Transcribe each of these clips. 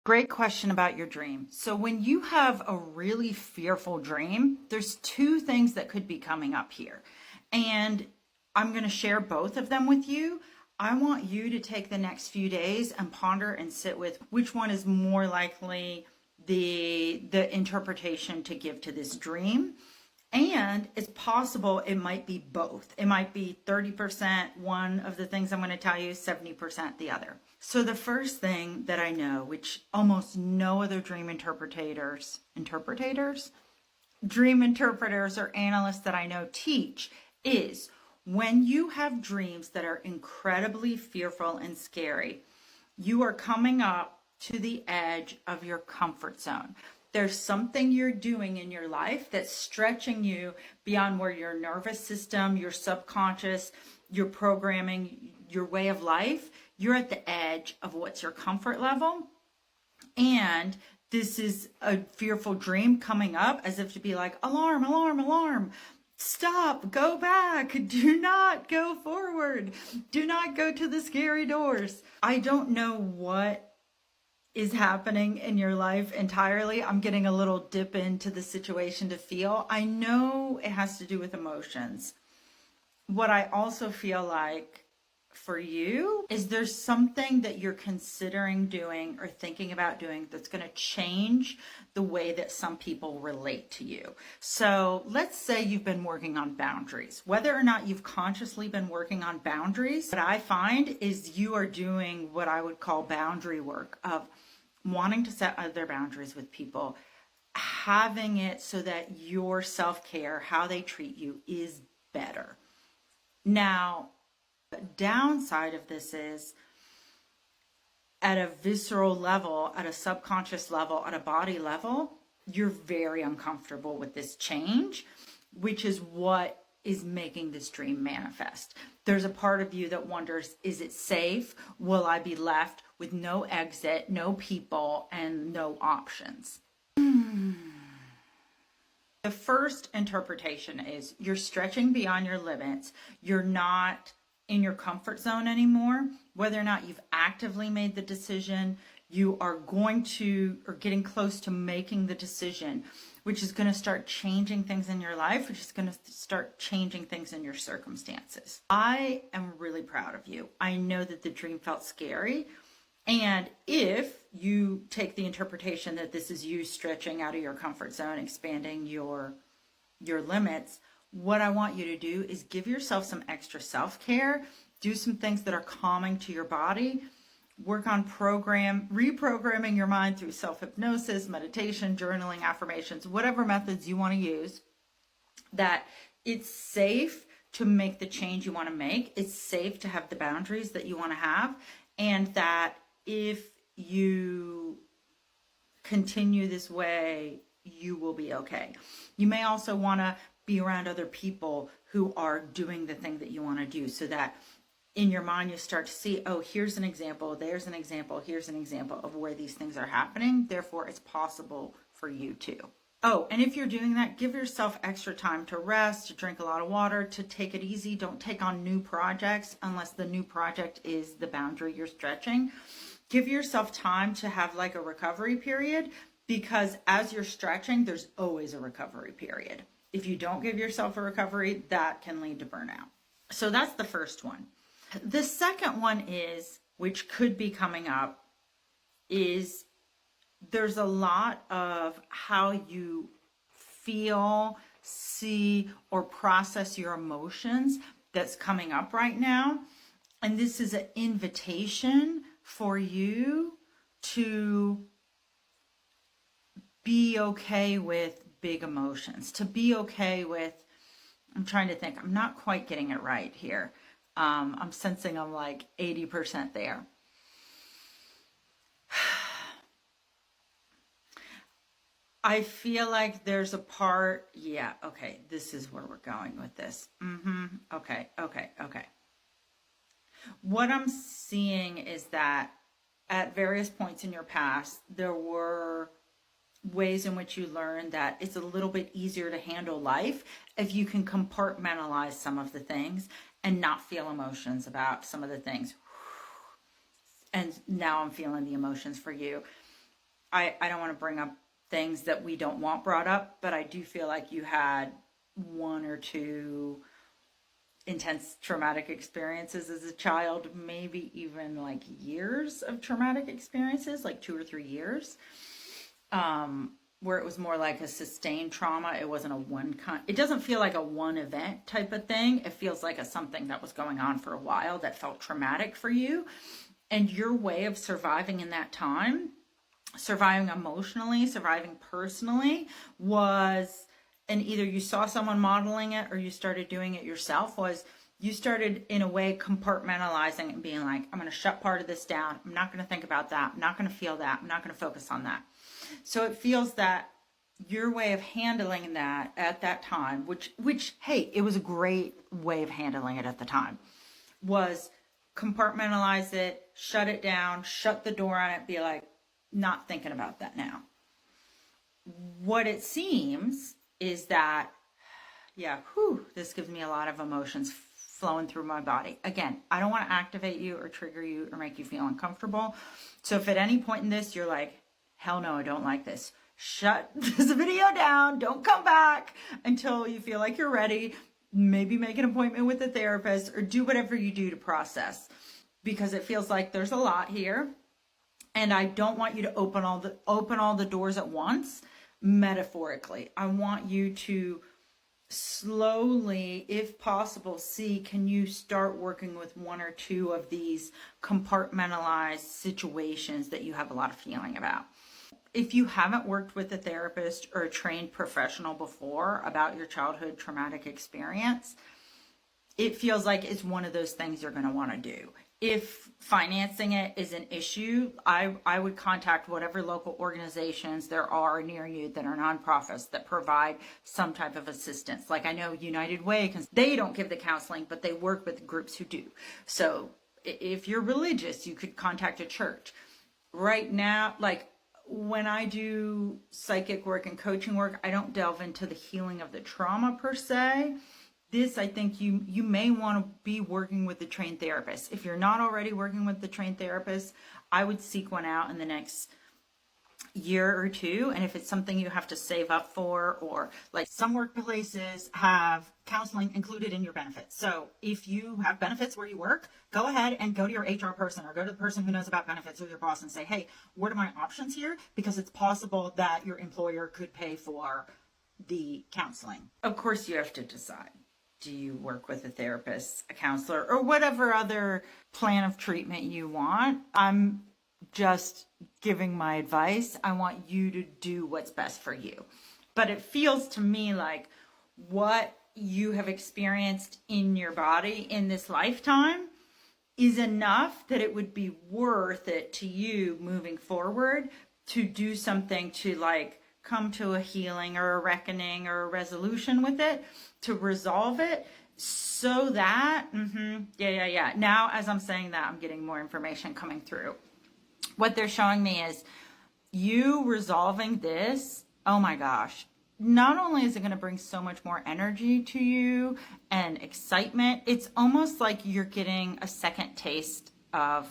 Great question about your dream. So when you have a really fearful dream, there's two things that could be coming up here. And I'm going to share both of them with you. I want you to take the next few days and ponder and sit with which one is more likely the interpretation to give to this dream. And it's possible it might be both. It might be 30% one of the things I'm going to tell you, 70% the other. So the first thing that I know, which almost no other dream interpreters or analysts that I know teach, is when you have dreams that are incredibly fearful and scary, you are coming up to the edge of your comfort zone. There's something you're doing in your life that's stretching you beyond where your nervous system, your subconscious, your programming, your way of life, you're at the edge of what's your comfort level. And this is a fearful dream coming up as if to be like, alarm, alarm, alarm. Stop, go back, do not go forward, do not go to the scary doors. I don't know what is happening in your life entirely. I'm getting a little dip into the situation to feel. I know it has to do with emotions. What I also feel like for you is there's something that you're considering doing or thinking about doing that's going to change the way that some people relate to you. So let's say you've been working on boundaries. Whether or not you've consciously been working on boundaries, what I find is you are doing what I would call boundary work of wanting to set other boundaries with people, having it so that your self-care, how they treat you, is better. Now, the downside of this is at a visceral level, at a subconscious level, at a body level, you're very uncomfortable with this change, which is what is making this dream manifest. There's a part of you that wonders, is it safe? Will I be left with no exit, no people, and no options? The first interpretation is you're stretching beyond your limits. You're not in your comfort zone anymore. Whether or not you've actively made the decision, you are going to, or getting close to making the decision, which is going to start changing things in your life, which is going to start changing things in your circumstances. I am really proud of you. I know that the dream felt scary. And if you take the interpretation that this is you stretching out of your comfort zone, expanding your limits, what I want you to do is give yourself some extra self-care, do some things that are calming to your body, work on reprogramming your mind through self-hypnosis, meditation, journaling, affirmations, whatever methods you want to use, that it's safe to make the change you want to make. It's safe to have the boundaries that you want to have, and that if you continue this way, you will be okay. You may also want to be around other people who are doing the thing that you want to do, so that in your mind you start to see, oh, here's an example, there's an example, here's an example of where these things are happening. Therefore, it's possible for you too. Oh, and if you're doing that, give yourself extra time to rest, to drink a lot of water, to take it easy. Don't take on new projects unless the new project is the boundary you're stretching. Give yourself time to have like a recovery period, because as you're stretching, there's always a recovery period. If you don't give yourself a recovery, that can lead to burnout. So that's the first one. The second one is, which could be coming up, is there's a lot of how you feel, see, or process your emotions that's coming up right now. And this is an invitation for you to be okay with big emotions, to be okay with, I'm trying to think, I'm not quite getting it right here. I'm sensing I'm like 80% there. I feel like there's a part, yeah, okay, this is where we're going with this. Okay. What I'm seeing is that at various points in your past, there were ways in which you learn that it's a little bit easier to handle life if you can compartmentalize some of the things and not feel emotions about some of the things. And now I'm feeling the emotions for you. I don't want to bring up things that we don't want brought up, but I do feel like you had one or two intense traumatic experiences as a child, maybe even like years of traumatic experiences, like 2 or 3 years, where it was more like a sustained trauma. It wasn't a it doesn't feel like a one event type of thing. It feels like something that was going on for a while that felt traumatic for you. And your way of surviving in that time, surviving emotionally, surviving personally, was, and either you saw someone modeling it or you started doing it yourself, was you started in a way compartmentalizing and being like, I'm going to shut part of this down. I'm not going to think about that. I'm not going to feel that. I'm not going to focus on that. So it feels that your way of handling that at that time, which, hey, it was a great way of handling it at the time, was compartmentalize it, shut it down, shut the door on it, be like, not thinking about that now. What it seems is that, yeah, this gives me a lot of emotions flowing through my body. Again, I don't want to activate you or trigger you or make you feel uncomfortable. So if at any point in this you're like, hell no, I don't like this, shut this video down, don't come back until you feel like you're ready. Maybe make an appointment with a therapist or do whatever you do to process, because it feels like there's a lot here. And I don't want you to open all the doors at once, metaphorically. I want you to slowly, if possible, see, can you start working with one or two of these compartmentalized situations that you have a lot of feeling about. If you haven't worked with a therapist or a trained professional before about your childhood traumatic experience, it feels like it's one of those things you're going to want to do. If financing it is an issue, I would contact whatever local organizations there are near you that are nonprofits that provide some type of assistance. Like I know United Way, because they don't give the counseling, but they work with groups who do. So if you're religious, you could contact a church. Right now, like when I do psychic work and coaching work, I don't delve into the healing of the trauma per se. This, I think you may want to be working with the trained therapist. If you're not already working with the trained therapist, I would seek one out in the next year or two. And if it's something you have to save up for, or like some workplaces have counseling included in your benefits. So if you have benefits where you work, go ahead and go to your HR person or go to the person who knows about benefits or your boss and say, hey, what are my options here? Because it's possible that your employer could pay for the counseling. Of course, you have to decide. Do you work with a therapist, a counselor, or whatever other plan of treatment you want? I'm just giving my advice. I want you to do what's best for you. But it feels to me like what you have experienced in your body in this lifetime is enough that it would be worth it to you moving forward to do something to like come to a healing or a reckoning or a resolution with it, to resolve it, so that, Now, as I'm saying that, I'm getting more information coming through. What they're showing me is you resolving this, oh my gosh, not only is it going to bring so much more energy to you and excitement, it's almost like you're getting a second taste of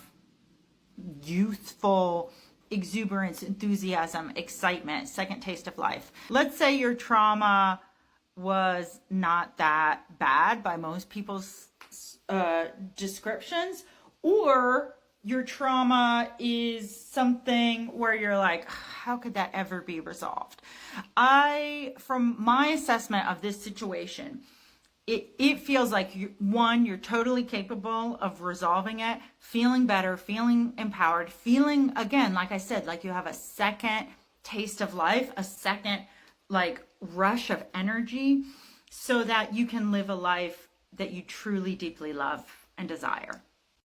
youthful exuberance, enthusiasm, excitement, second taste of life. Let's say your trauma was not that bad by most people's descriptions, or your trauma is something where you're like, how could that ever be resolved? From my assessment of this situation, it feels like, you're totally capable of resolving it, feeling better, feeling empowered, feeling, again, like I said, like you have a second taste of life, a second like rush of energy, so that you can live a life that you truly deeply love and desire.